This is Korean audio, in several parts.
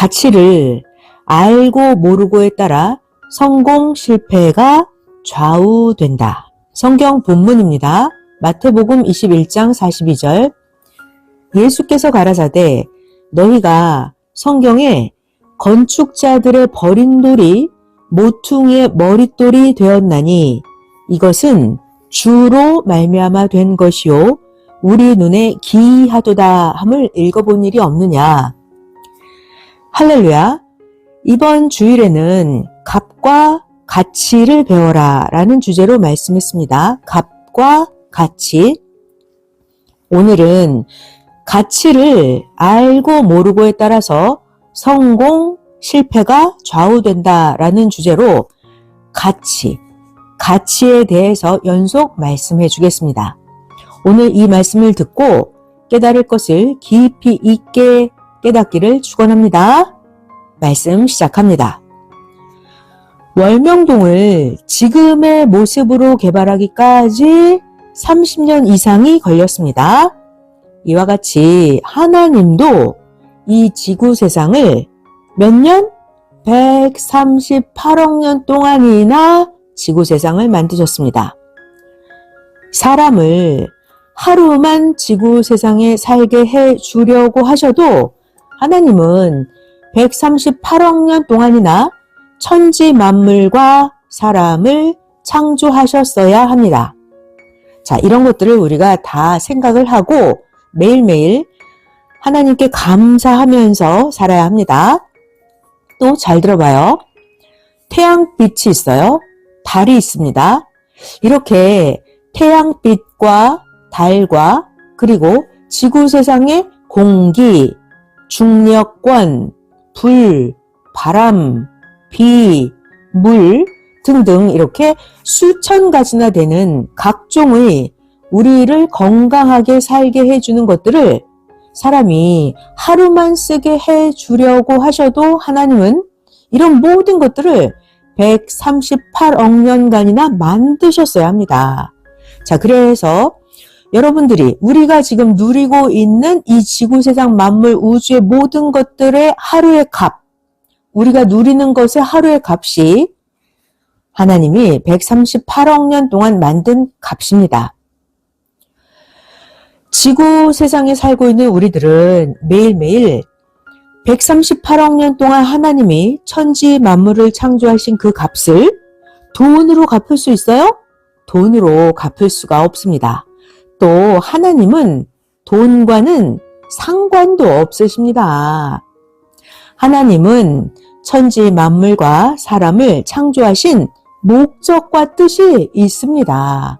가치를 알고 모르고에 따라 성공, 실패가 좌우된다. 성경 본문입니다. 마태복음 21장 42절. 예수께서 가라사대 너희가 성경에 건축자들의 버린 돌이 모퉁이의 머릿돌이 되었나니 이것은 주로 말미암아 된 것이요 우리 눈에 기이하도다 함을 읽어본 일이 없느냐. 할렐루야. 이번 주일에는 값과 가치를 배워라 라는 주제로 말씀했습니다. 값과 가치. 오늘은 가치를 알고 모르고에 따라서 성공, 실패가 좌우된다 라는 주제로 가치에 대해서 연속 말씀해 주겠습니다. 오늘 이 말씀을 듣고 깨달을 것을 깊이 있게 깨닫기를 축원합니다. 말씀 시작합니다. 월명동을 지금의 모습으로 개발하기까지 30년 이상이 걸렸습니다. 이와 같이 하나님도 이 지구 세상을 몇 년? 138억 년 동안이나 지구 세상을 만드셨습니다. 사람을 하루만 지구 세상에 살게 해 주려고 하셔도 하나님은 138억 년 동안이나 천지 만물과 사람을 창조하셨어야 합니다. 자, 이런 것들을 우리가 다 생각을 하고 매일매일 하나님께 감사하면서 살아야 합니다. 또 잘 들어봐요. 태양빛이 있어요. 달이 있습니다. 이렇게 태양빛과 달과 그리고 지구 세상의 공기, 중력권, 불, 바람, 비, 물 등등 이렇게 수천 가지나 되는 각종의 우리를 건강하게 살게 해주는 것들을 사람이 하루만 쓰게 해주려고 하셔도 하나님은 이런 모든 것들을 138억 년간이나 만드셨어야 합니다. 자, 그래서 여러분들이 우리가 지금 누리고 있는 이 지구세상 만물 우주의 모든 것들의 하루의 값, 우리가 누리는 것의 하루의 값이 하나님이 138억 년 동안 만든 값입니다. 지구 세상에 살고 있는 우리들은 매일매일 138억 년 동안 하나님이 천지 만물을 창조하신 그 값을 돈으로 갚을 수 있어요? 돈으로 갚을 수가 없습니다. 또 하나님은 돈과는 상관도 없으십니다. 하나님은 천지 만물과 사람을 창조하신 목적과 뜻이 있습니다.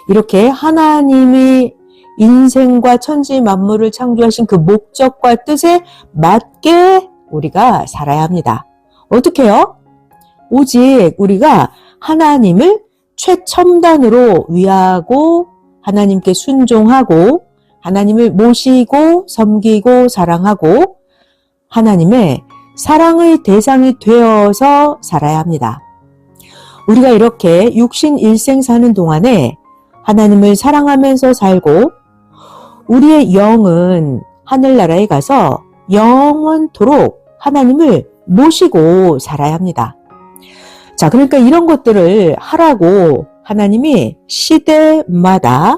이렇게 하나님이 인생과 천지 만물을 창조하신 그 목적과 뜻에 맞게 우리가 살아야 합니다. 어떻게 해요? 오직 우리가 하나님을 최첨단으로 위하고 하나님께 순종하고 하나님을 모시고 섬기고 사랑하고 하나님의 사랑의 대상이 되어서 살아야 합니다. 우리가 이렇게 육신 일생 사는 동안에 하나님을 사랑하면서 살고 우리의 영은 하늘나라에 가서 영원토록 하나님을 모시고 살아야 합니다. 자, 그러니까 이런 것들을 하라고 하나님이 시대마다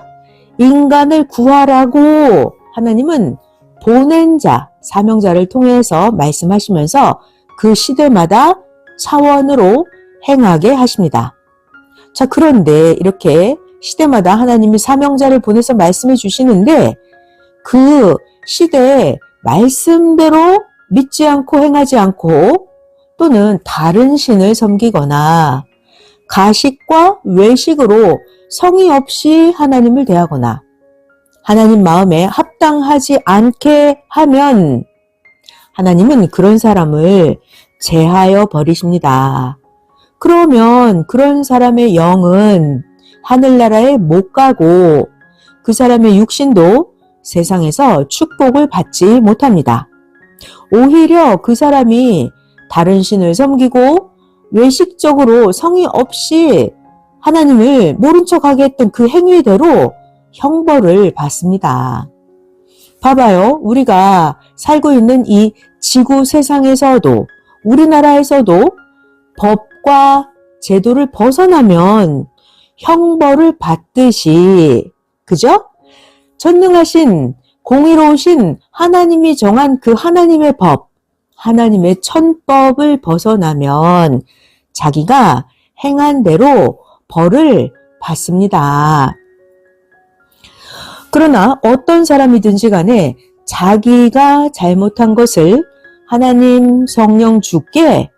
인간을 구하라고 하나님은 보낸 자, 사명자를 통해서 말씀하시면서 그 시대마다 차원으로 행하게 하십니다. 자, 그런데 이렇게 시대마다 하나님이 사명자를 보내서 말씀해 주시는데 그 시대의 말씀대로 믿지 않고 행하지 않고 또는 다른 신을 섬기거나 가식과 외식으로 성의 없이 하나님을 대하거나 하나님 마음에 합당하지 않게 하면 하나님은 그런 사람을 제하여 버리십니다. 그러면 그런 사람의 영은 하늘나라에 못 가고 그 사람의 육신도 세상에서 축복을 받지 못합니다. 오히려 그 사람이 다른 신을 섬기고 외식적으로 성의 없이 하나님을 모른 척하게 했던 그 행위대로 형벌을 받습니다. 봐봐요. 우리가 살고 있는 이 지구 세상에서도 우리나라에서도 법과 제도를 벗어나면 형벌을 받듯이, 그죠? 전능하신 공의로우신 하나님이 정한 그 하나님의 법, 하나님의 천법을 벗어나면 자기가 행한 대로 벌을 받습니다. 그러나 어떤 사람이든지 간에 자기가 잘못한 것을 하나님, 성령, 주께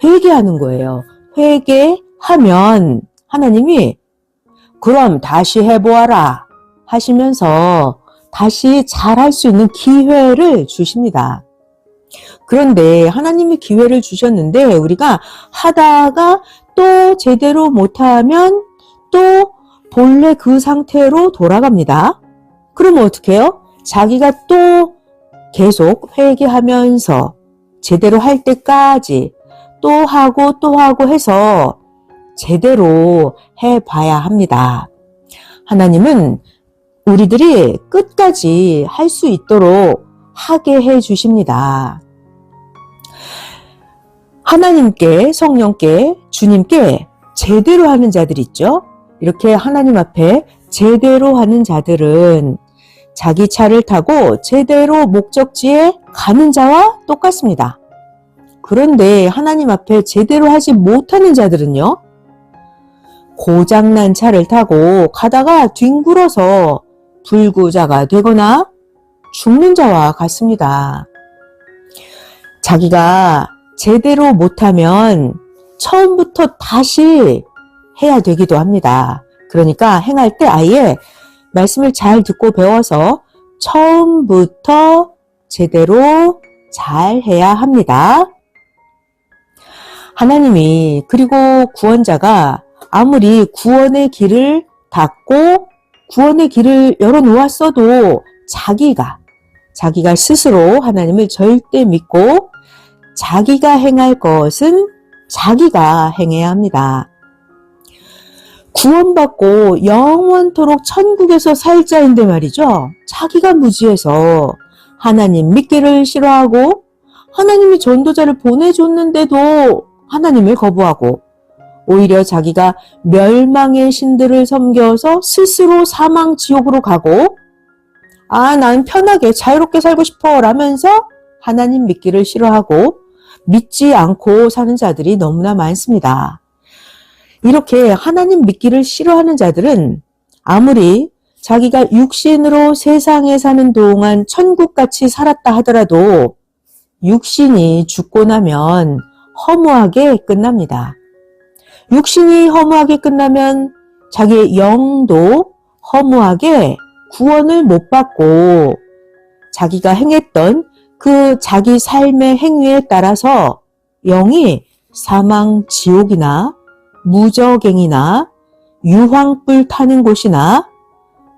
회개하는 거예요. 회개하면 하나님이 그럼 다시 해보아라 하시면서 다시 잘할 수 있는 기회를 주십니다. 그런데 하나님이 기회를 주셨는데 우리가 하다가 또 제대로 못하면 또 본래 그 상태로 돌아갑니다. 그러면 어떻게 해요? 자기가 또 계속 회개하면서 제대로 할 때까지 또 하고 해서 제대로 해봐야 합니다. 하나님은 우리들이 끝까지 할 수 있도록 하게 해주십니다. 하나님께, 성령께, 주님께 제대로 하는 자들 있죠? 이렇게 하나님 앞에 제대로 하는 자들은 자기 차를 타고 제대로 목적지에 가는 자와 똑같습니다. 그런데 하나님 앞에 제대로 하지 못하는 자들은요, 고장난 차를 타고 가다가 뒹굴어서 불구자가 되거나 죽는 자와 같습니다. 자기가 제대로 못하면 처음부터 다시 해야 되기도 합니다. 그러니까 행할 때 아예 말씀을 잘 듣고 배워서 처음부터 제대로 잘 해야 합니다. 하나님이, 그리고 구원자가 아무리 구원의 길을 닫고 구원의 길을 열어놓았어도 자기가 스스로 하나님을 절대 믿고 자기가 행할 것은 자기가 행해야 합니다. 구원받고 영원토록 천국에서 살 자인데 말이죠. 자기가 무지해서 하나님 믿기를 싫어하고 하나님이 전도자를 보내줬는데도 하나님을 거부하고 오히려 자기가 멸망의 신들을 섬겨서 스스로 사망 지옥으로 가고 난 편하게 자유롭게 살고 싶어 라면서 하나님 믿기를 싫어하고 믿지 않고 사는 자들이 너무나 많습니다. 이렇게 하나님 믿기를 싫어하는 자들은 아무리 자기가 육신으로 세상에 사는 동안 천국같이 살았다 하더라도 육신이 죽고 나면 허무하게 끝납니다. 육신이 허무하게 끝나면 자기의 영도 허무하게 구원을 못 받고 자기가 행했던 그 자기 삶의 행위에 따라서 영이 사망 지옥이나 무저갱이나 유황불 타는 곳이나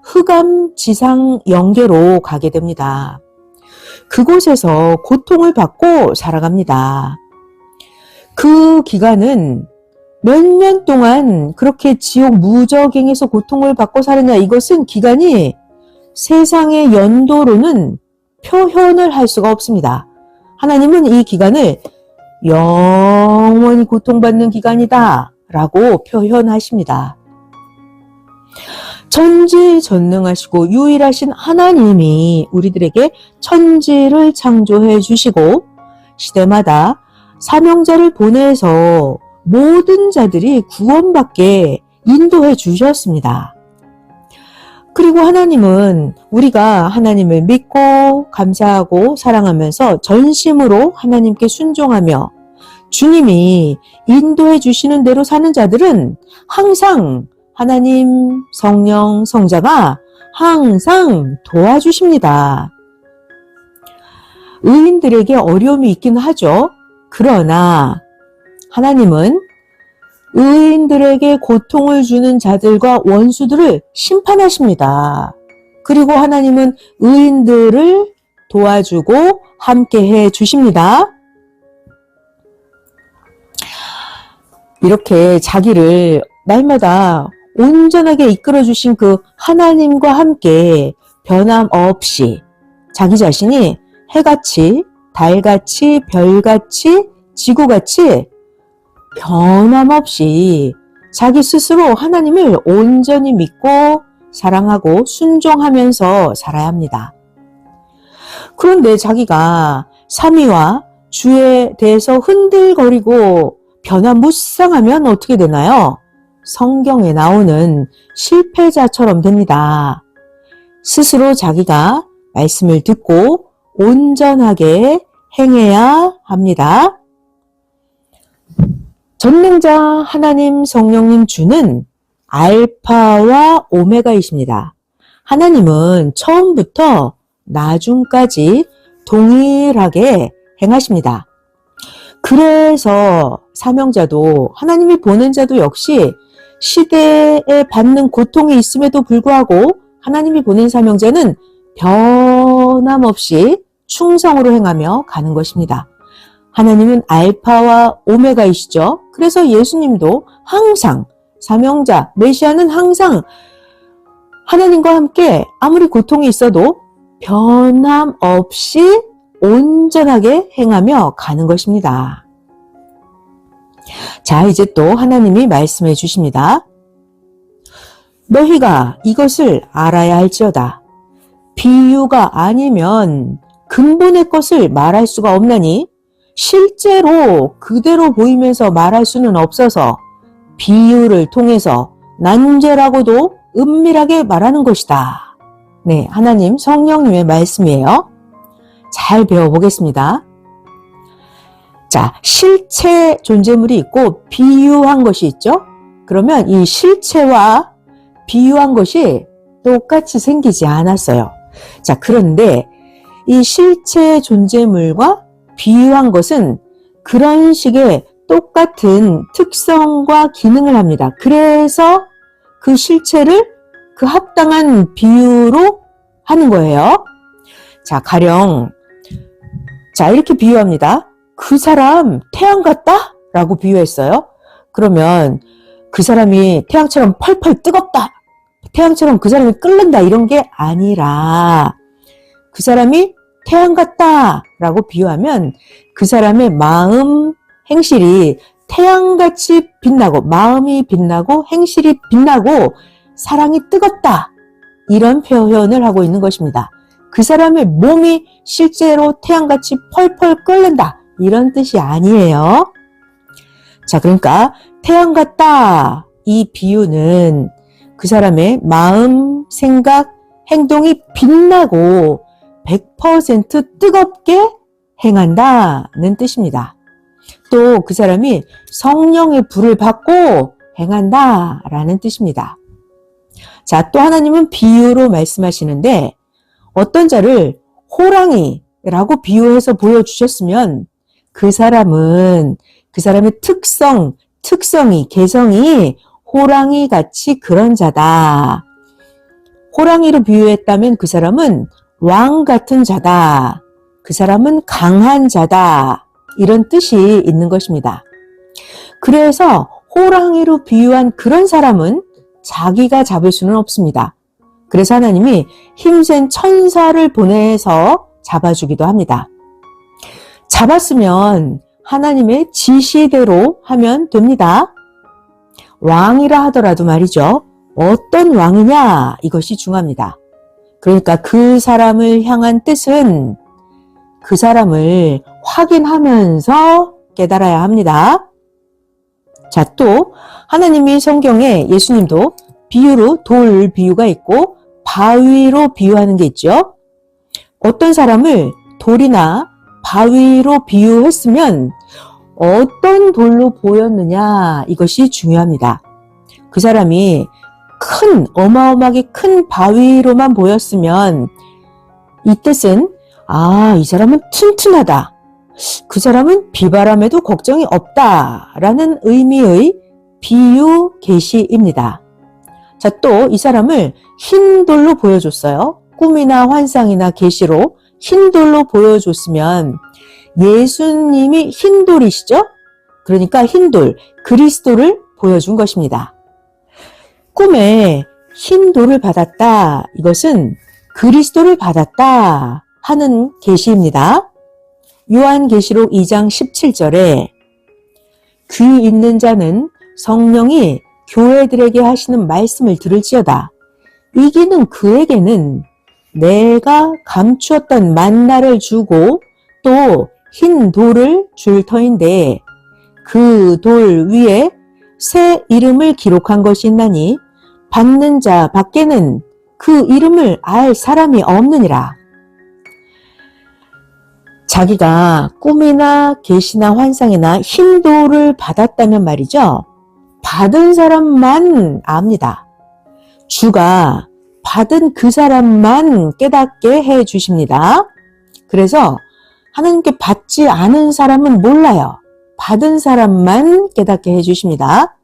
흑암 지상 영계로 가게 됩니다. 그곳에서 고통을 받고 살아갑니다. 그 기간은 몇 년 동안 그렇게 지옥 무저갱에서 고통을 받고 사느냐, 이것은 기간이 세상의 연도로는 표현을 할 수가 없습니다. 하나님은 이 기간을 영원히 고통받는 기간이다 라고 표현하십니다. 전지전능하시고 유일하신 하나님이 우리들에게 천지를 창조해 주시고 시대마다 사명자를 보내서 모든 자들이 구원받게 인도해 주셨습니다. 그리고 하나님은 우리가 하나님을 믿고 감사하고 사랑하면서 전심으로 하나님께 순종하며 주님이 인도해 주시는 대로 사는 자들은 항상 하나님, 성령, 성자가 항상 도와주십니다. 의인들에게 어려움이 있긴 하죠. 그러나 하나님은 의인들에게 고통을 주는 자들과 원수들을 심판하십니다. 그리고 하나님은 의인들을 도와주고 함께해 주십니다. 이렇게 자기를 날마다 온전하게 이끌어 주신 그 하나님과 함께 변함없이 자기 자신이 해같이 달같이, 별같이, 지구같이 변함없이 자기 스스로 하나님을 온전히 믿고 사랑하고 순종하면서 살아야 합니다. 그런데 자기가 삼위와 주에 대해서 흔들거리고 변화무쌍하면 어떻게 되나요? 성경에 나오는 실패자처럼 됩니다. 스스로 자기가 말씀을 듣고 온전하게 행해야 합니다. 전능자 하나님 성령님 주는 알파와 오메가이십니다. 하나님은 처음부터 나중까지 동일하게 행하십니다. 그래서 사명자도 하나님이 보낸 자도 역시 시대에 받는 고통이 있음에도 불구하고 하나님이 보낸 사명자는 변함없이 충성으로 행하며 가는 것입니다. 하나님은 알파와 오메가이시죠. 그래서 예수님도 항상 사명자, 메시아는 항상 하나님과 함께 아무리 고통이 있어도 변함없이 온전하게 행하며 가는 것입니다. 자, 이제 또 하나님이 말씀해 주십니다. 너희가 이것을 알아야 할지어다. 비유가 아니면 근본의 것을 말할 수가 없나니 실제로 그대로 보이면서 말할 수는 없어서 비유를 통해서 난죄라고도 은밀하게 말하는 것이다. 네, 하나님 성령님의 말씀이에요. 잘 배워보겠습니다. 자, 실체 존재물이 있고 비유한 것이 있죠? 그러면 이 실체와 비유한 것이 똑같이 생기지 않았어요. 자, 그런데 이 실체 존재물과 비유한 것은 그런 식의 똑같은 특성과 기능을 합니다. 그래서 그 실체를 그 합당한 비유로 하는 거예요. 자, 가령 자, 이렇게 비유합니다. 그 사람 태양 같다? 라고 비유했어요. 그러면 그 사람이 태양처럼 펄펄 뜨겁다. 태양처럼 그 사람이 끓는다. 이런 게 아니라 그 사람이 태양 같다 라고 비유하면 그 사람의 마음, 행실이 태양같이 빛나고 마음이 빛나고 행실이 빛나고 사랑이 뜨겁다. 이런 표현을 하고 있는 것입니다. 그 사람의 몸이 실제로 태양같이 펄펄 끓는다. 이런 뜻이 아니에요. 자, 그러니까 태양 같다. 이 비유는 그 사람의 마음, 생각, 행동이 빛나고 100% 뜨겁게 행한다는 뜻입니다. 또 그 사람이 성령의 불을 받고 행한다라는 뜻입니다. 자, 또 하나님은 비유로 말씀하시는데 어떤 자를 호랑이라고 비유해서 보여주셨으면 그 사람의 개성이 호랑이같이 그런 자다. 호랑이로 비유했다면 그 사람은 왕 같은 자다. 그 사람은 강한 자다. 이런 뜻이 있는 것입니다. 그래서 호랑이로 비유한 그런 사람은 자기가 잡을 수는 없습니다. 그래서 하나님이 힘센 천사를 보내서 잡아주기도 합니다. 잡았으면 하나님의 지시대로 하면 됩니다. 왕이라 하더라도 말이죠. 어떤 왕이냐? 이것이 중요합니다. 그러니까 그 사람을 향한 뜻은 그 사람을 확인하면서 깨달아야 합니다. 자, 또 하나님이 성경에 예수님도 비유로 돌 비유가 있고 바위로 비유하는 게 있죠. 어떤 사람을 돌이나 바위로 비유했으면 어떤 돌로 보였느냐 이것이 중요합니다. 그 사람이 어마어마하게 큰 바위로만 보였으면 이 뜻은 이 사람은 튼튼하다. 그 사람은 비바람에도 걱정이 없다 라는 의미의 비유 계시입니다. 자, 또 이 사람을 흰 돌로 보여줬어요. 꿈이나 환상이나 계시로 흰 돌로 보여줬으면 예수님이 흰 돌이시죠? 그러니까 흰 돌, 그리스도를 보여준 것입니다. 꿈에 흰 돌을 받았다. 이것은 그리스도를 받았다 하는 계시입니다. 요한계시록 2장 17절에 귀 있는 자는 성령이 교회들에게 하시는 말씀을 들을지어다. 이기는 그에게는 내가 감추었던 만나를 주고 또 흰 돌을 줄 터인데 그 돌 위에 새 이름을 기록한 것이 있나니 받는 자 밖에는 그 이름을 알 사람이 없느니라. 자기가 꿈이나 계시나 환상이나 흰 돌을 받았다면 말이죠. 받은 사람만 압니다. 주가 받은 그 사람만 깨닫게 해 주십니다. 그래서 하나님께 받지 않은 사람은 몰라요. 받은 사람만 깨닫게 해 주십니다.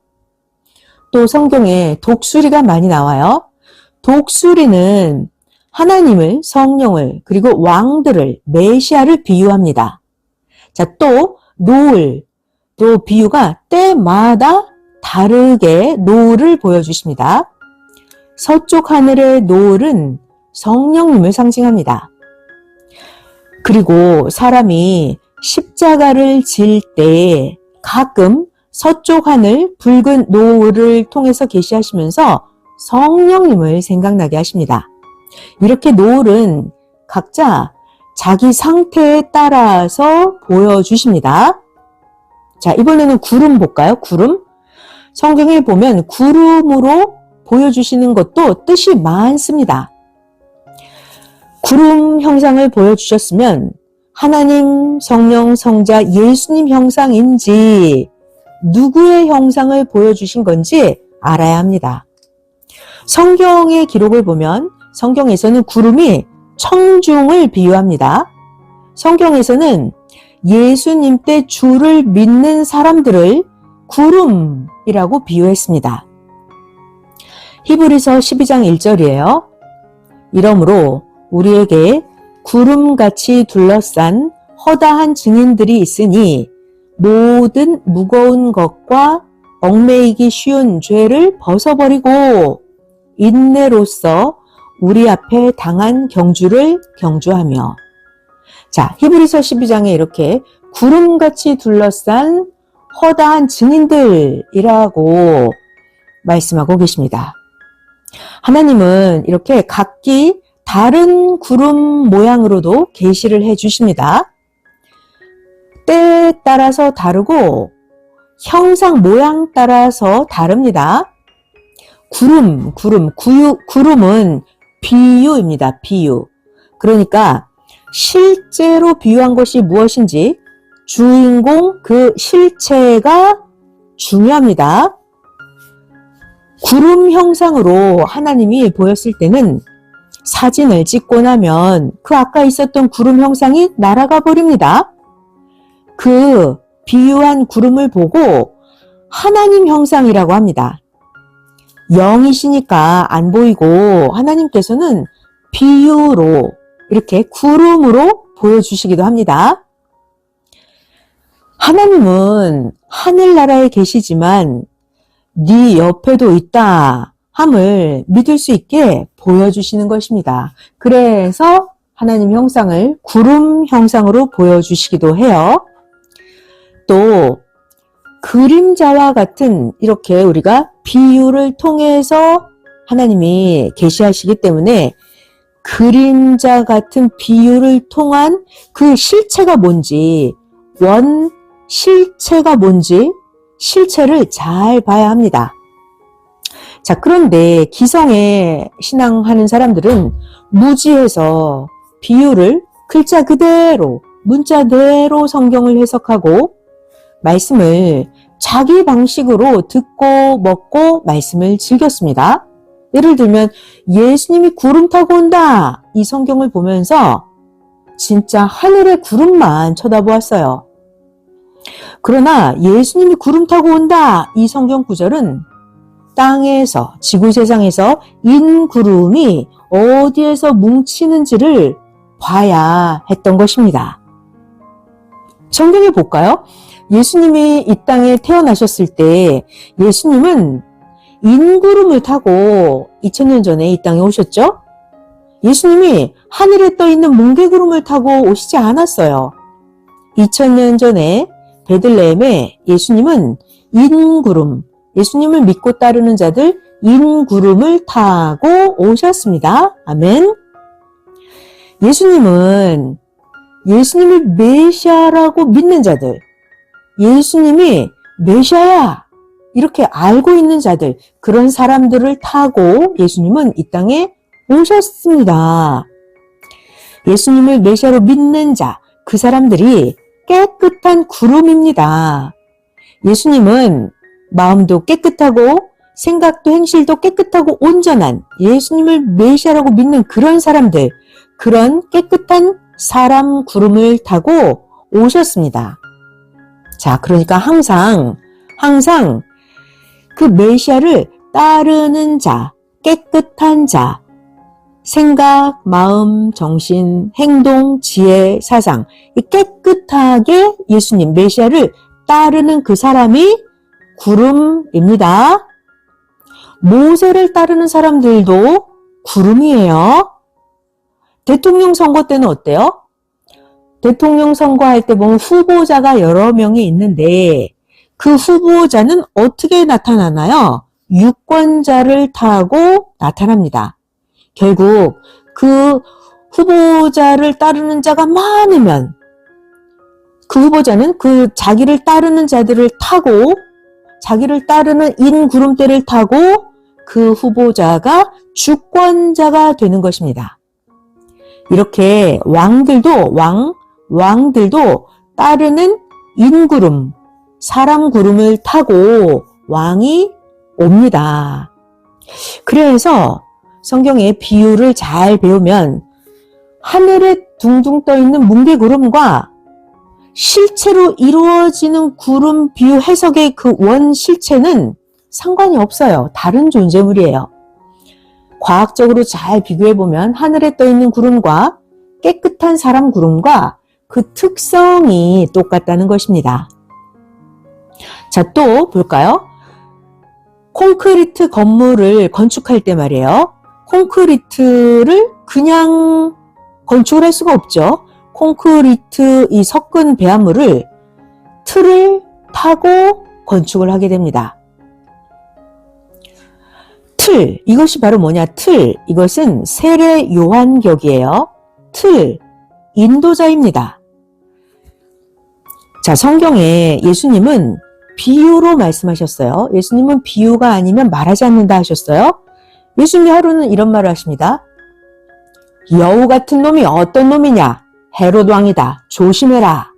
또 성경에 독수리가 많이 나와요. 독수리는 하나님을, 성령을, 그리고 왕들을, 메시아를 비유합니다. 자, 또 노을, 또 비유가 때마다 다르게 노을을 보여주십니다. 서쪽 하늘의 노을은 성령님을 상징합니다. 그리고 사람이 십자가를 질 때 가끔 서쪽 하늘 붉은 노을을 통해서 계시하시면서 성령님을 생각나게 하십니다. 이렇게 노을은 각자 자기 상태에 따라서 보여주십니다. 자, 이번에는 구름 볼까요? 구름. 성경에 보면 구름으로 보여주시는 것도 뜻이 많습니다. 구름 형상을 보여주셨으면 하나님, 성령, 성자, 예수님 형상인지 누구의 형상을 보여주신 건지 알아야 합니다. 성경의 기록을 보면 성경에서는 구름이 청중을 비유합니다. 성경에서는 예수님 때 주를 믿는 사람들을 구름이라고 비유했습니다. 히브리서 12장 1절이에요. 이러므로 우리에게 구름같이 둘러싼 허다한 증인들이 있으니 모든 무거운 것과 얽매이기 쉬운 죄를 벗어버리고 인내로써 우리 앞에 당한 경주를 경주하며. 자, 히브리서 12장에 이렇게 구름같이 둘러싼 허다한 증인들이라고 말씀하고 계십니다. 하나님은 이렇게 각기 다른 구름 모양으로도 계시를 해 주십니다. 때에 따라서 다르고 형상 모양 따라서 다릅니다. 구름은 비유입니다. 비유. 그러니까 실제로 비유한 것이 무엇인지 주인공 그 실체가 중요합니다. 구름 형상으로 하나님이 보였을 때는 사진을 찍고 나면 그 아까 있었던 구름 형상이 날아가 버립니다. 그 비유한 구름을 보고 하나님 형상이라고 합니다. 영이시니까 안 보이고 하나님께서는 비유로 이렇게 구름으로 보여주시기도 합니다. 하나님은 하늘나라에 계시지만 네 옆에도 있다 함을 믿을 수 있게 보여주시는 것입니다. 그래서 하나님 형상을 구름 형상으로 보여주시기도 해요. 또 그림자와 같은 이렇게 우리가 비유를 통해서 하나님이 계시하시기 때문에 그림자 같은 비유를 통한 그 실체가 뭔지, 실체가 뭔지 실체를 잘 봐야 합니다. 자, 그런데 기성에 신앙하는 사람들은 무지해서 비유를 글자 그대로, 문자대로 성경을 해석하고 말씀을 자기 방식으로 듣고 먹고 말씀을 즐겼습니다. 예를 들면 예수님이 구름 타고 온다 이 성경을 보면서 진짜 하늘의 구름만 쳐다보았어요. 그러나 예수님이 구름 타고 온다 이 성경 구절은 땅에서 지구세상에서 인구름이 어디에서 뭉치는지를 봐야 했던 것입니다. 성경에 볼까요? 예수님이 이 땅에 태어나셨을 때 예수님은 인구름을 타고 2000년 전에 이 땅에 오셨죠? 예수님이 하늘에 떠 있는 뭉게구름을 타고 오시지 않았어요. 2000년 전에 베들레헴에 예수님은 인구름, 예수님을 믿고 따르는 자들 인구름을 타고 오셨습니다. 아멘. 예수님을 메시아라고 믿는 자들, 예수님이 메시아야 이렇게 알고 있는 자들, 그런 사람들을 타고 예수님은 이 땅에 오셨습니다. 예수님을 메시아로 믿는 자, 그 사람들이 깨끗한 구름입니다. 예수님은 마음도 깨끗하고 생각도 행실도 깨끗하고 온전한 예수님을 메시아라고 믿는 그런 사람들, 그런 깨끗한 사람 구름을 타고 오셨습니다. 자, 그러니까 항상 그 메시아를 따르는 자, 깨끗한 자, 생각, 마음, 정신, 행동, 지혜, 사상, 깨끗하게 예수님, 메시아를 따르는 그 사람이 구름입니다. 모세를 따르는 사람들도 구름이에요. 대통령 선거 때는 어때요? 대통령 선거할 때 보면 후보자가 여러 명이 있는데 그 후보자는 어떻게 나타나나요? 유권자를 타고 나타납니다. 결국 그 후보자를 따르는 자가 많으면 그 후보자는 그 자기를 따르는 자들을 타고 자기를 따르는 인구름대를 타고 그 후보자가 주권자가 되는 것입니다. 이렇게 왕들도 따르는 인구름, 사람 구름을 타고 왕이 옵니다. 그래서 성경의 비유를 잘 배우면 하늘에 둥둥 떠있는 뭉게구름과 실체로 이루어지는 구름 비유 해석의 그 원실체는 상관이 없어요. 다른 존재물이에요. 과학적으로 잘 비교해보면 하늘에 떠있는 구름과 깨끗한 사람 구름과 그 특성이 똑같다는 것입니다. 자, 또 볼까요? 콘크리트 건물을 건축할 때 말이에요. 콘크리트를 그냥 건축을 할 수가 없죠. 콘크리트 이 섞은 배합물을 틀을 타고 건축을 하게 됩니다. 틀, 이것이 바로 뭐냐? 틀, 이것은 세례 요한격이에요. 틀, 인도자입니다. 자, 성경에 예수님은 비유로 말씀하셨어요. 예수님은 비유가 아니면 말하지 않는다 하셨어요. 예수님이 하루는 이런 말을 하십니다. 여우 같은 놈이 어떤 놈이냐? 헤롯 왕이다. 조심해라.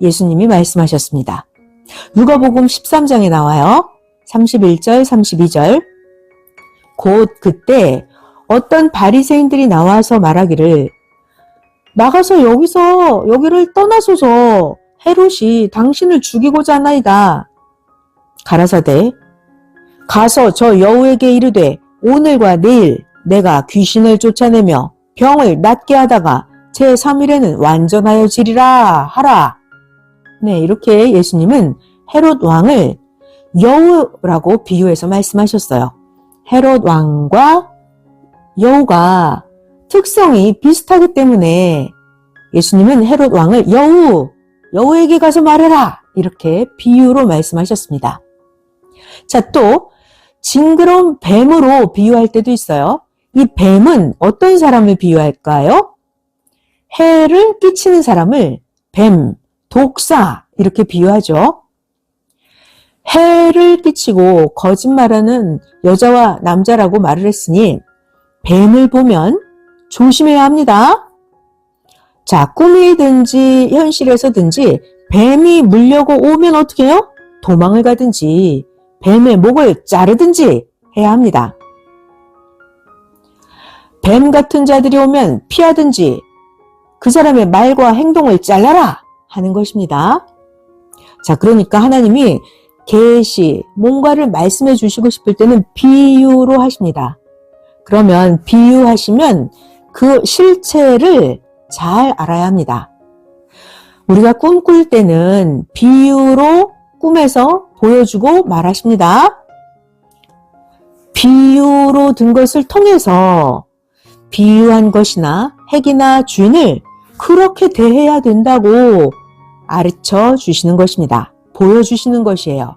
예수님이 말씀하셨습니다. 누가복음 13장에 나와요. 31절, 32절. 곧 그때 어떤 바리새인들이 나와서 말하기를 나가서 여기를 떠나소서 헤롯이 당신을 죽이고자 하나이다. 가라사대 가서 저 여우에게 이르되 오늘과 내일 내가 귀신을 쫓아내며 병을 낫게 하다가 제3일에는 완전하여 지리라 하라. 네, 이렇게 예수님은 헤롯 왕을 여우라고 비유해서 말씀하셨어요. 헤롯 왕과 여우가 특성이 비슷하기 때문에 예수님은 헤롯 왕을 여우에게 가서 말해라 이렇게 비유로 말씀하셨습니다. 자, 또 징그러운 뱀으로 비유할 때도 있어요. 이 뱀은 어떤 사람을 비유할까요? 해를 끼치는 사람을 뱀, 독사 이렇게 비유하죠. 해를 끼치고 거짓말하는 여자와 남자라고 말을 했으니 뱀을 보면 조심해야 합니다. 자, 꿈이든지 현실에서든지 뱀이 물려고 오면 어떻게 해요? 도망을 가든지 뱀의 목을 자르든지 해야 합니다. 뱀 같은 자들이 오면 피하든지 그 사람의 말과 행동을 잘라라 하는 것입니다. 자, 그러니까 하나님이 계시, 뭔가를 말씀해 주시고 싶을 때는 비유로 하십니다. 그러면 비유하시면 그 실체를 잘 알아야 합니다. 우리가 꿈꿀 때는 비유로 꿈에서 보여주고 말하십니다. 비유로 든 것을 통해서 비유한 것이나 핵이나 주인을 그렇게 대해야 된다고 가르쳐 주시는 것입니다. 보여주시는 것이에요.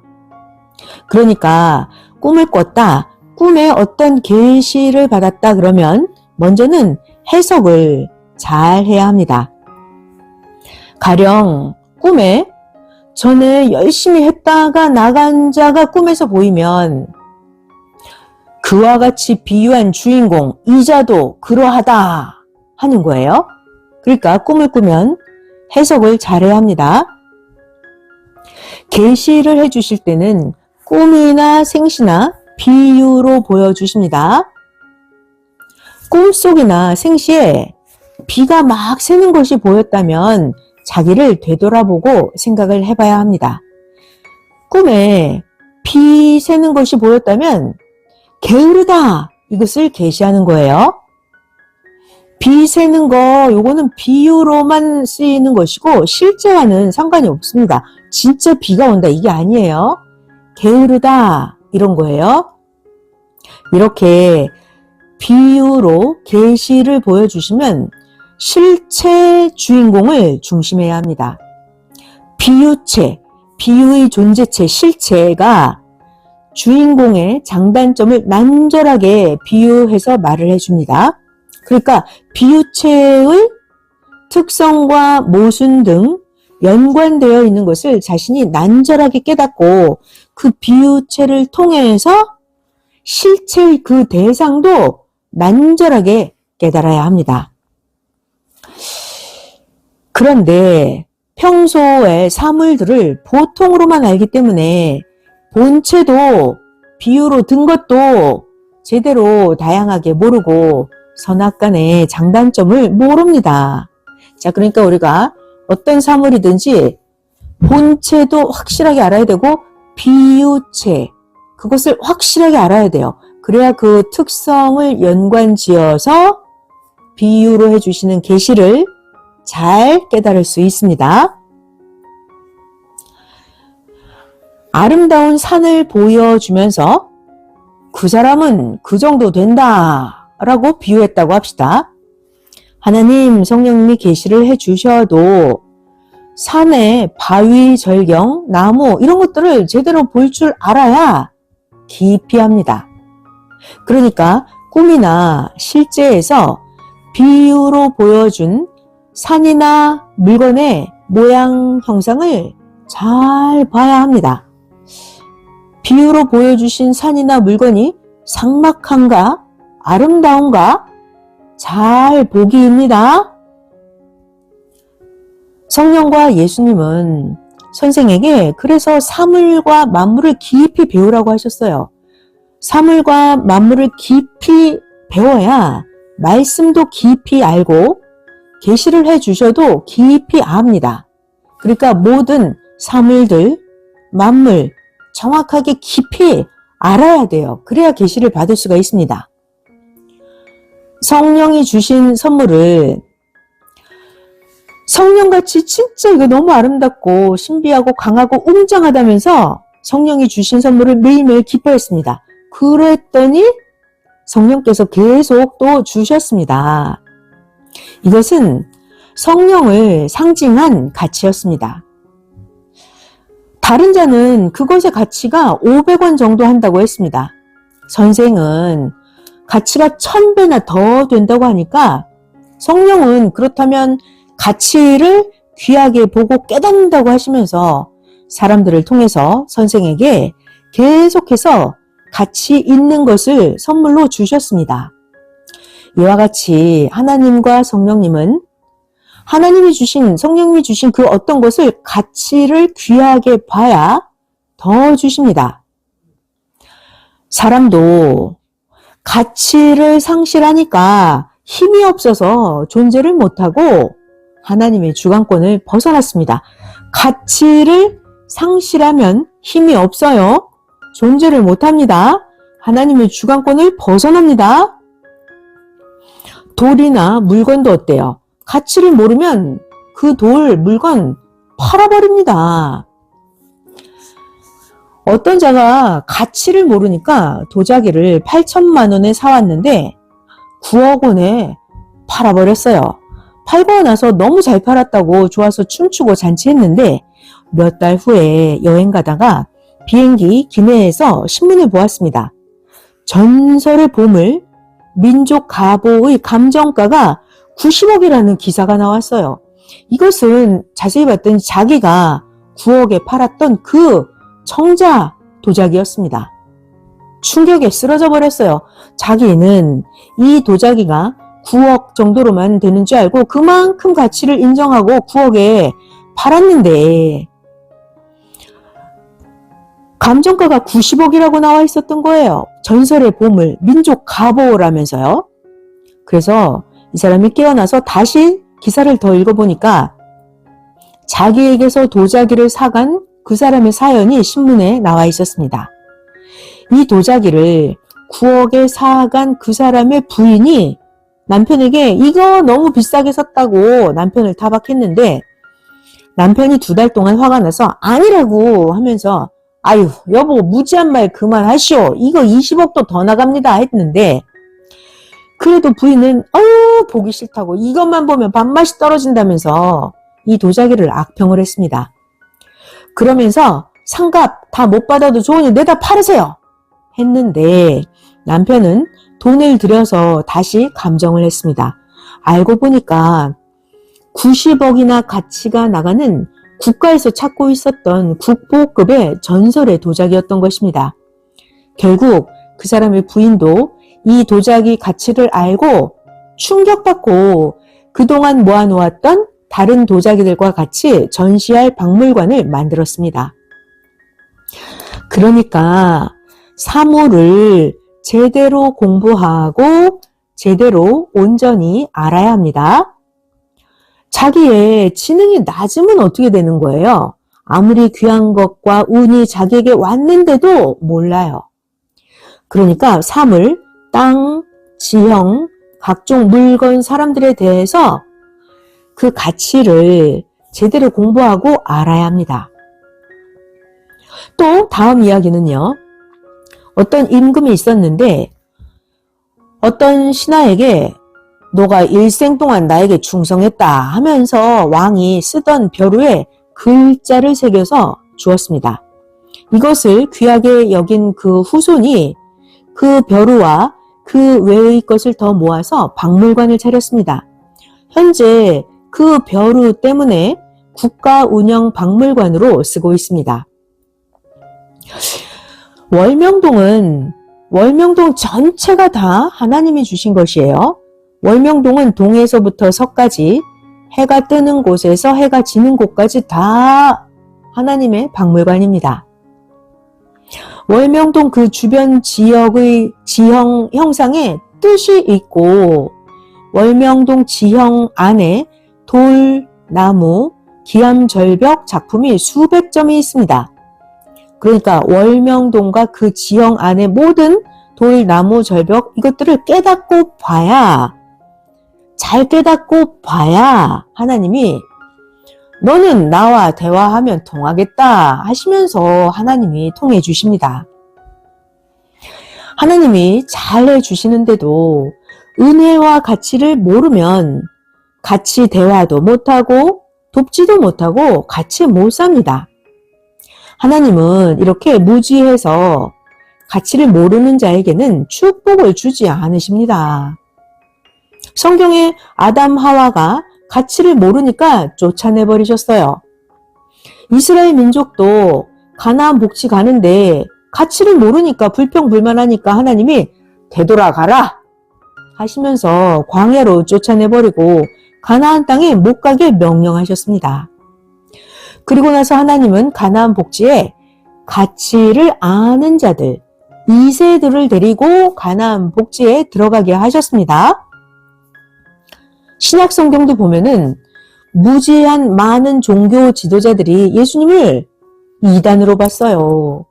그러니까 꿈을 꿨다, 꿈에 어떤 계시를 받았다 그러면 먼저는 해석을 잘 해야 합니다. 가령 꿈에 전에 열심히 했다가 나간 자가 꿈에서 보이면 그와 같이 비유한 주인공 이자도 그러하다 하는 거예요. 그러니까 꿈을 꾸면 해석을 잘해야 합니다. 계시를 해주실 때는 꿈이나 생시나 비유로 보여주십니다. 꿈속이나 생시에 비가 막 새는 것이 보였다면 자기를 되돌아보고 생각을 해봐야 합니다. 꿈에 비 새는 것이 보였다면 게으르다 이것을 계시하는 거예요. 비 새는 거 요거는 비유로만 쓰이는 것이고 실제와는 상관이 없습니다. 진짜 비가 온다 이게 아니에요. 게으르다 이런 거예요. 이렇게 비유로 계시를 보여주시면 실체 주인공을 중심해야 합니다. 비유체, 비유의 존재체, 실체가 주인공의 장단점을 난절하게 비유해서 말을 해줍니다. 그러니까 비유체의 특성과 모순 등 연관되어 있는 것을 자신이 난절하게 깨닫고 그 비유체를 통해서 실체의 그 대상도 난절하게 깨달아야 합니다. 그런데 평소의 사물들을 보통으로만 알기 때문에 본체도 비유로 든 것도 제대로 다양하게 모르고 선악간의 장단점을 모릅니다. 자, 그러니까 우리가 어떤 사물이든지 본체도 확실하게 알아야 되고 비유체, 그것을 확실하게 알아야 돼요. 그래야 그 특성을 연관지어서 비유로 해주시는 계시를 잘 깨달을 수 있습니다. 아름다운 산을 보여주면서 그 사람은 그 정도 된다 라고 비유했다고 합시다. 하나님 성령님이 계시를 해주셔도 산에 바위, 절경, 나무 이런 것들을 제대로 볼 줄 알아야 깊이 합니다. 그러니까 꿈이나 실제에서 비유로 보여준 산이나 물건의 모양 형상을 잘 봐야 합니다. 비유로 보여주신 산이나 물건이 삭막한가 아름다운가 잘 보기입니다. 성령과 예수님은 선생에게 그래서 사물과 만물을 깊이 배우라고 하셨어요. 사물과 만물을 깊이 배워야 말씀도 깊이 알고 계시를 해주셔도 깊이 압니다. 그러니까 모든 사물들, 만물 정확하게 깊이 알아야 돼요. 그래야 계시를 받을 수가 있습니다. 성령이 주신 선물을 성령같이 진짜 이거 너무 아름답고 신비하고 강하고 웅장하다면서 성령이 주신 선물을 매일매일 기뻐했습니다. 그랬더니 성령께서 계속 또 주셨습니다. 이것은 성령을 상징한 가치였습니다. 다른 자는 그것의 가치가 500원 정도 한다고 했습니다. 선생은 가치가 1000배나 더 된다고 하니까 성령은 그렇다면 가치를 귀하게 보고 깨닫는다고 하시면서 사람들을 통해서 선생에게 계속해서 가치 있는 것을 선물로 주셨습니다. 이와 같이 하나님과 성령님은 하나님이 주신, 성령님이 주신 그 어떤 것을 가치를 귀하게 봐야 더 주십니다. 사람도 가치를 상실하니까 힘이 없어서 존재를 못하고 하나님의 주관권을 벗어났습니다. 가치를 상실하면 힘이 없어요. 존재를 못합니다. 하나님의 주관권을 벗어납니다. 돌이나 물건도 어때요? 가치를 모르면 그 돌, 물건 팔아버립니다. 어떤 자가 가치를 모르니까 도자기를 8천만 원에 사왔는데 9억 원에 팔아버렸어요. 팔고 나서 너무 잘 팔았다고 좋아서 춤추고 잔치했는데 몇 달 후에 여행 가다가 비행기 기내에서 신문을 보았습니다. 전설의 보물 민족 가보의 감정가가 90억이라는 기사가 나왔어요. 이것은 자세히 봤더니 자기가 9억에 팔았던 그 청자 도자기였습니다. 충격에 쓰러져 버렸어요. 자기는 이 도자기가 9억 정도로만 되는 줄 알고 그만큼 가치를 인정하고 9억에 팔았는데 감정가가 90억이라고 나와 있었던 거예요. 전설의 보물, 민족 가보라면서요. 그래서 이 사람이 깨어나서 다시 기사를 더 읽어보니까 자기에게서 도자기를 사간 그 사람의 사연이 신문에 나와 있었습니다. 이 도자기를 9억에 사간 그 사람의 부인이 남편에게 이거 너무 비싸게 샀다고 남편을 타박했는데 남편이 2달 동안 화가 나서 아니라고 하면서 아유 여보 무지한 말 그만하시오. 이거 20억도 더 나갑니다 했는데 그래도 부인은 보기 싫다고 이것만 보면 밥맛이 떨어진다면서 이 도자기를 악평을 했습니다. 그러면서 상갑 다 못 받아도 좋으니 내다 팔으세요 했는데 남편은 돈을 들여서 다시 감정을 했습니다. 알고 보니까 90억이나 가치가 나가는 국가에서 찾고 있었던 국보급의 전설의 도자기였던 것입니다. 결국 그 사람의 부인도 이 도자기 가치를 알고 충격받고 그동안 모아놓았던 다른 도자기들과 같이 전시할 박물관을 만들었습니다. 그러니까 사물을 제대로 공부하고 제대로 온전히 알아야 합니다. 자기의 지능이 낮으면 어떻게 되는 거예요? 아무리 귀한 것과 운이 자기에게 왔는데도 몰라요. 그러니까 사물, 땅, 지형, 각종 물건, 사람들에 대해서 그 가치를 제대로 공부하고 알아야 합니다. 또 다음 이야기는요. 어떤 임금이 있었는데 어떤 신하에게 너가 일생 동안 나에게 충성했다 하면서 왕이 쓰던 벼루에 글자를 새겨서 주었습니다. 이것을 귀하게 여긴 그 후손이 그 벼루와 그 외의 것을 더 모아서 박물관을 차렸습니다. 현재 그 벼루 때문에 국가운영박물관으로 쓰고 있습니다. 월명동 전체가 다 하나님이 주신 것이에요. 월명동은 동에서부터 서까지 해가 뜨는 곳에서 해가 지는 곳까지 다 하나님의 박물관입니다. 월명동 그 주변 지역의 지형 형상에 뜻이 있고 월명동 지형 안에 돌, 나무, 기암절벽 작품이 수백 점이 있습니다. 그러니까 월명동과 그 지형 안에 모든 돌, 나무, 절벽 이것들을 깨닫고 봐야 잘 깨닫고 봐야 하나님이 너는 나와 대화하면 통하겠다 하시면서 하나님이 통해 주십니다. 하나님이 잘해 주시는데도 은혜와 가치를 모르면 같이 대화도 못하고 돕지도 못하고 같이 못 삽니다. 하나님은 이렇게 무지해서 가치를 모르는 자에게는 축복을 주지 않으십니다. 성경에 아담 하와가 가치를 모르니까 쫓아내버리셨어요. 이스라엘 민족도 가나안 복지 가는데 가치를 모르니까 불평불만하니까 하나님이 되돌아가라 하시면서 광야로 쫓아내버리고 가나안 땅에 못 가게 명령하셨습니다. 그리고 나서 하나님은 가나안 복지에 가치를 아는 자들, 2세들을 데리고 가나안 복지에 들어가게 하셨습니다. 신약 성경도 보면은 무지한 많은 종교 지도자들이 예수님을 이단으로 봤어요.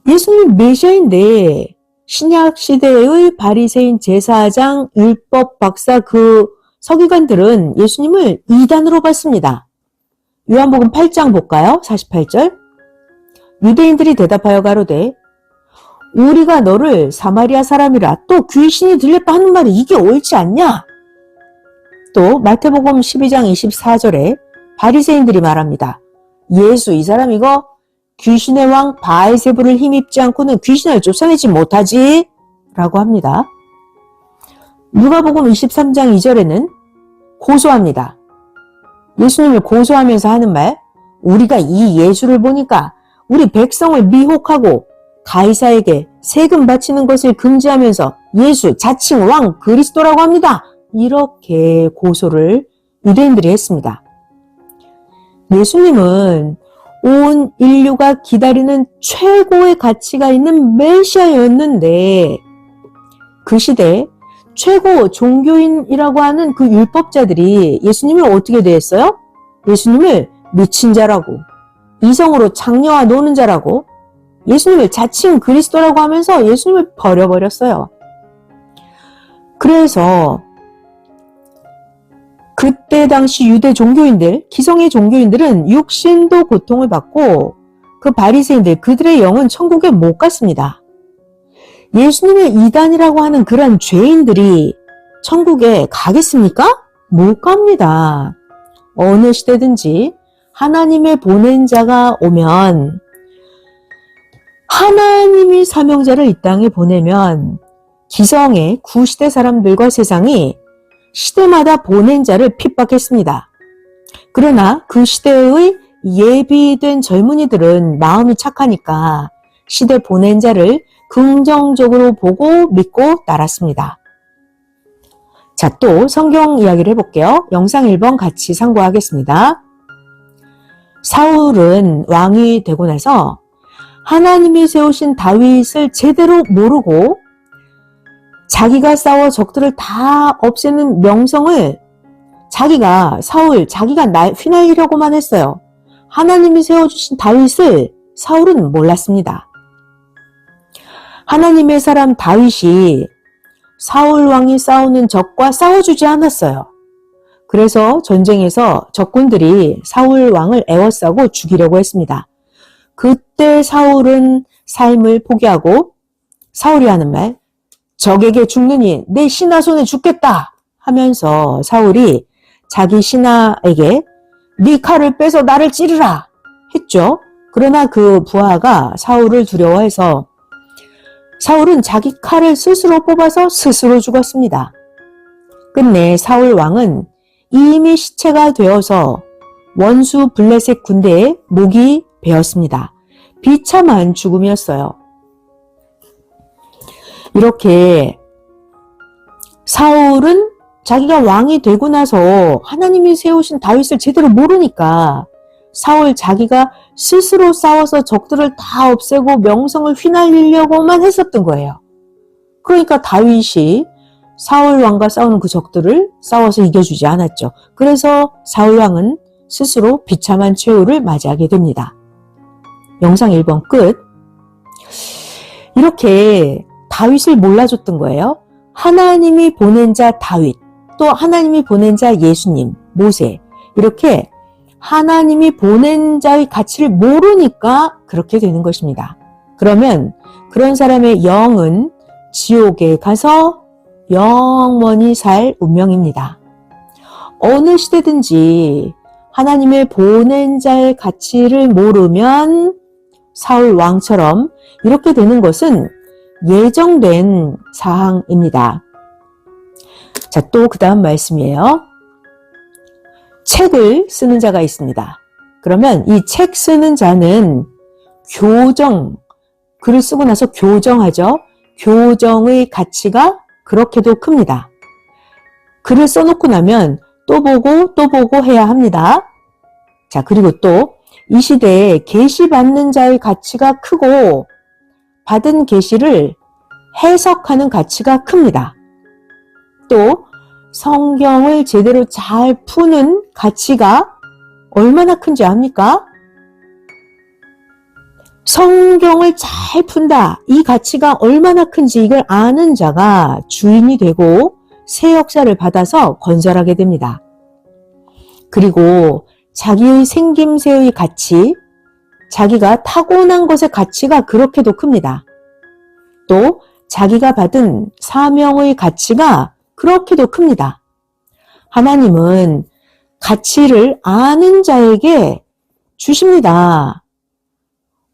예수님 메시아인데 신약 시대의 바리새인 제사장 율법 박사 그 서기관들은 예수님을 이단으로 봤습니다. 요한복음 8장 볼까요? 48절. 유대인들이 대답하여 가로되 우리가 너를 사마리아 사람이라 또 귀신이 들렸다 하는 말이 이게 옳지 않냐? 또 마태복음 12장 24절에 바리새인들이 말합니다. 예수, 이 사람 이거 귀신의 왕 바알세불을 힘입지 않고는 귀신을 쫓아내지 못하지 라고 합니다. 누가복음 23장 2절에는 고소합니다. 예수님을 고소하면서 하는 말, 우리가 이 예수를 보니까 우리 백성을 미혹하고 가이사에게 세금 바치는 것을 금지하면서 예수 자칭 왕 그리스도라고 합니다. 이렇게 고소를 유대인들이 했습니다. 예수님은 온 인류가 기다리는 최고의 가치가 있는 메시아였는데 그 시대에 최고 종교인이라고 하는 그 율법자들이 예수님을 어떻게 대했어요? 예수님을 미친 자라고, 이성으로 장녀와 노는 자라고, 예수님을 자칭 그리스도라고 하면서 예수님을 버려버렸어요. 그래서 그때 당시 유대 종교인들, 기성의 종교인들은 육신도 고통을 받고 그 바리새인들, 그들의 영은 천국에 못 갔습니다. 예수님의 이단이라고 하는 그런 죄인들이 천국에 가겠습니까? 못 갑니다. 어느 시대든지 하나님의 보낸 자가 오면, 하나님이 사명자를 이 땅에 보내면 기성의 구시대 사람들과 세상이 시대마다 보낸 자를 핍박했습니다. 그러나 그 시대의 예비된 젊은이들은 마음이 착하니까 시대 보낸 자를 긍정적으로 보고 믿고 따랐습니다. 자, 또 성경 이야기를 해볼게요. 영상 1번 같이 상고하겠습니다. 사울은 왕이 되고 나서 하나님이 세우신 다윗을 제대로 모르고 자기가 싸워 적들을 다 없애는 명성을 자기가 휘날리려고만 했어요. 하나님이 세워주신 다윗을 사울은 몰랐습니다. 하나님의 사람 다윗이 사울 왕이 싸우는 적과 싸워주지 않았어요. 그래서 전쟁에서 적군들이 사울 왕을 에워싸고 죽이려고 했습니다. 그때 사울은 삶을 포기하고 사울이 하는 말, 적에게 죽느니 내 신하 손에 죽겠다 하면서 사울이 자기 신하에게 네 칼을 빼서 나를 찌르라 했죠. 그러나 그 부하가 사울을 두려워해서 사울은 자기 칼을 스스로 뽑아서 스스로 죽었습니다. 끝내 사울 왕은 이미 시체가 되어서 원수 블레셋 군대에 목이 베었습니다. 비참한 죽음이었어요. 이렇게 사울은 자기가 왕이 되고 나서 하나님이 세우신 다윗을 제대로 모르니까 사울 자기가 스스로 싸워서 적들을 다 없애고 명성을 휘날리려고만 했었던 거예요. 그러니까 다윗이 사울 왕과 싸우는 그 적들을 싸워서 이겨주지 않았죠. 그래서 사울 왕은 스스로 비참한 최후를 맞이하게 됩니다. 영상 1번 끝. 이렇게 다윗을 몰라줬던 거예요. 하나님이 보낸 자 다윗, 또 하나님이 보낸 자 예수님, 모세, 이렇게 하나님이 보낸 자의 가치를 모르니까 그렇게 되는 것입니다. 그러면 그런 사람의 영은 지옥에 가서 영원히 살 운명입니다. 어느 시대든지 하나님의 보낸 자의 가치를 모르면 사울 왕처럼 이렇게 되는 것은 예정된 사항입니다. 자, 또 그 다음 말씀이에요. 책을 쓰는 자가 있습니다. 그러면 이 책 쓰는 자는 글을 쓰고 나서 교정하죠. 교정의 가치가 그렇게도 큽니다. 글을 써놓고 나면 또 보고 해야 합니다. 자, 그리고 또 이 시대에 계시 받는 자의 가치가 크고 받은 계시를 해석하는 가치가 큽니다. 또 성경을 제대로 잘 푸는 가치가 얼마나 큰지 압니까? 성경을 잘 푼다. 이 가치가 얼마나 큰지 이걸 아는 자가 주인이 되고 새 역사를 받아서 건설하게 됩니다. 그리고 자기의 생김새의 가치, 자기가 타고난 것의 가치가 그렇게도 큽니다. 또 자기가 받은 사명의 가치가 그렇게도 큽니다. 하나님은 가치를 아는 자에게 주십니다.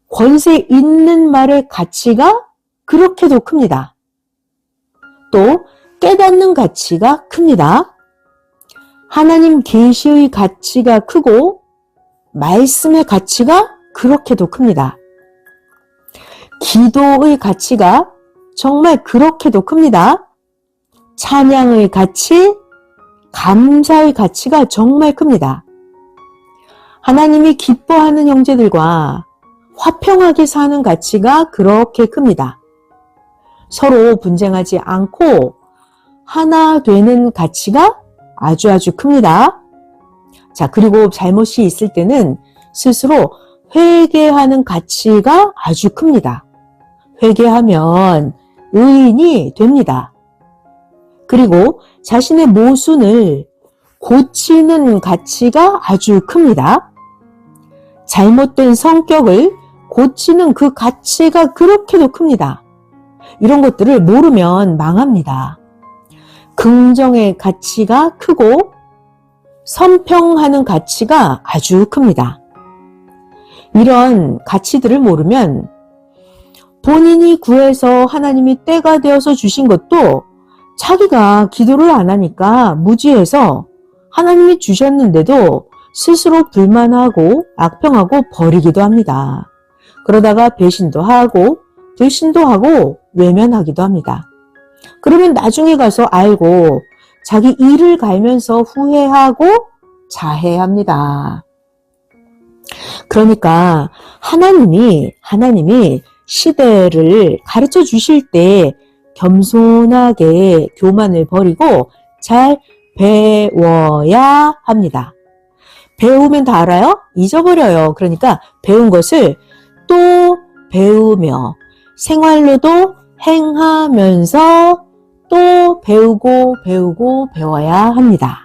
권세 있는 말의 가치가 그렇게도 큽니다. 또 깨닫는 가치가 큽니다. 하나님 계시의 가치가 크고 말씀의 가치가 그렇게도 큽니다. 기도의 가치가 정말 그렇게도 큽니다. 찬양의 가치, 감사의 가치가 정말 큽니다. 하나님이 기뻐하는 형제들과 화평하게 사는 가치가 그렇게 큽니다. 서로 분쟁하지 않고 하나 되는 가치가 아주 큽니다. 자, 그리고 잘못이 있을 때는 스스로 회개하는 가치가 아주 큽니다. 회개하면 의인이 됩니다. 그리고 자신의 모순을 고치는 가치가 아주 큽니다. 잘못된 성격을 고치는 그 가치가 그렇게도 큽니다. 이런 것들을 모르면 망합니다. 긍정의 가치가 크고 선평하는 가치가 아주 큽니다. 이런 가치들을 모르면 본인이 구해서 하나님이 때가 되어서 주신 것도 자기가 기도를 안 하니까 무지해서 하나님이 주셨는데도 스스로 불만하고 악평하고 버리기도 합니다. 그러다가 배신도 하고 불신도 하고 외면하기도 합니다. 그러면 나중에 가서 알고 자기 이를 갈면서 후회하고 자해합니다. 그러니까 하나님이 시대를 가르쳐 주실 때 겸손하게 교만을 버리고 잘 배워야 합니다. 배우면 다 알아요? 잊어버려요. 그러니까 배운 것을 또 배우며 생활로도 행하면서 또 배우고 배워야 합니다.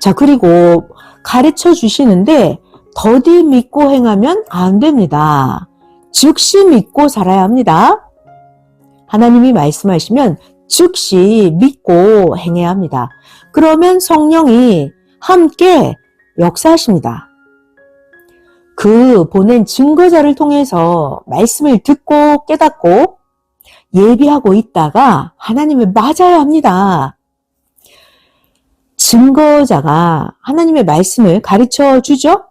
자, 그리고 가르쳐 주시는데 더디 믿고 행하면 안 됩니다. 즉시 믿고 살아야 합니다. 하나님이 말씀하시면 즉시 믿고 행해야 합니다. 그러면 성령이 함께 역사하십니다. 그 보낸 증거자를 통해서 말씀을 듣고 깨닫고 예비하고 있다가 하나님을 맞아야 합니다. 증거자가 하나님의 말씀을 가르쳐 주죠?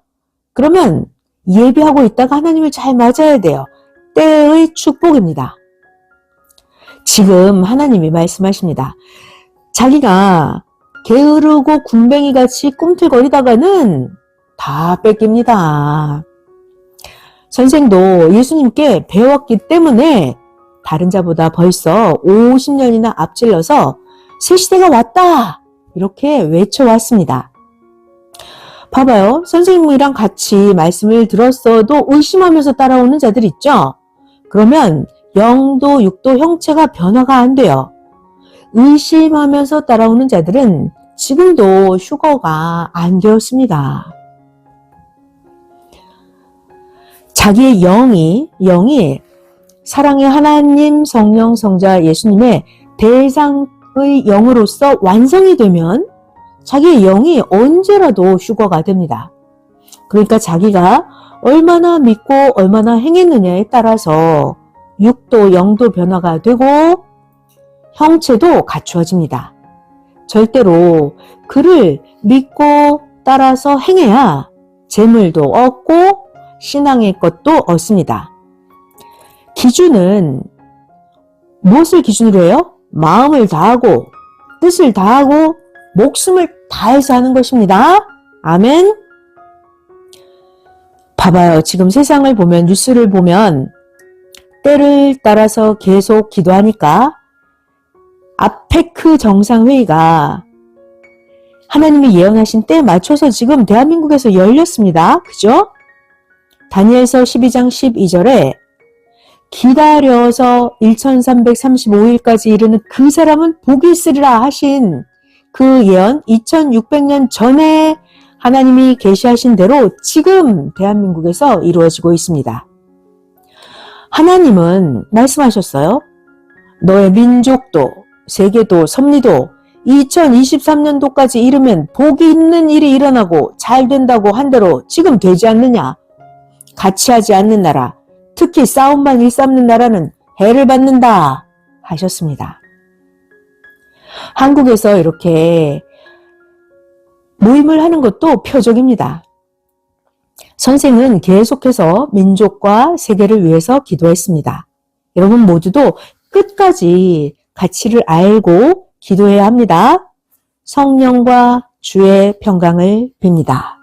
그러면 예비하고 있다가 하나님을 잘 맞아야 돼요. 때의 축복입니다. 지금 하나님이 말씀하십니다. 자기가 게으르고 군뱅이같이 꿈틀거리다가는 다 뺏깁니다. 선생도 예수님께 배웠기 때문에 다른 자보다 벌써 50년이나 앞질러서 새 시대가 왔다! 이렇게 외쳐왔습니다. 봐봐요. 선생님이랑 같이 말씀을 들었어도 의심하면서 따라오는 자들 있죠? 그러면 영도 육도 형체가 변화가 안 돼요. 의심하면서 따라오는 자들은 지금도 휴거가 안 되었습니다. 자기의 영이 사랑의 하나님, 성령, 성자, 예수님의 대상의 영으로서 완성이 되면 자기의 영이 언제라도 휴거가 됩니다. 그러니까 자기가 얼마나 믿고 얼마나 행했느냐에 따라서 육도, 영도 변화가 되고 형체도 갖추어집니다. 절대로 그를 믿고 따라서 행해야 재물도 얻고 신앙의 것도 얻습니다. 기준은 무엇을 기준으로 해요? 마음을 다하고 뜻을 다하고 목숨을 다해서 하는 것입니다. 아멘. 봐봐요. 지금 세상을 보면 뉴스를 보면 때를 따라서 계속 기도하니까 아페크 정상회의가 하나님이 예언하신 때에 맞춰서 지금 대한민국에서 열렸습니다. 그죠? 다니엘서 12장 12절에 기다려서 1335일까지 이르는 그 사람은 복이 있으리라 하신 그 예언 2600년 전에 하나님이 계시하신 대로 지금 대한민국에서 이루어지고 있습니다. 하나님은 말씀하셨어요. 너의 민족도, 세계도, 섭리도 2023년도까지 이르면 복이 있는 일이 일어나고 잘 된다고 한 대로 지금 되지 않느냐? 같이 하지 않는 나라, 특히 싸움만 일삼는 나라는 해를 받는다 하셨습니다. 한국에서 이렇게 모임을 하는 것도 표적입니다. 선생은 계속해서 민족과 세계를 위해서 기도했습니다. 여러분 모두도 끝까지 가치를 알고 기도해야 합니다. 성령과 주의 평강을 빕니다.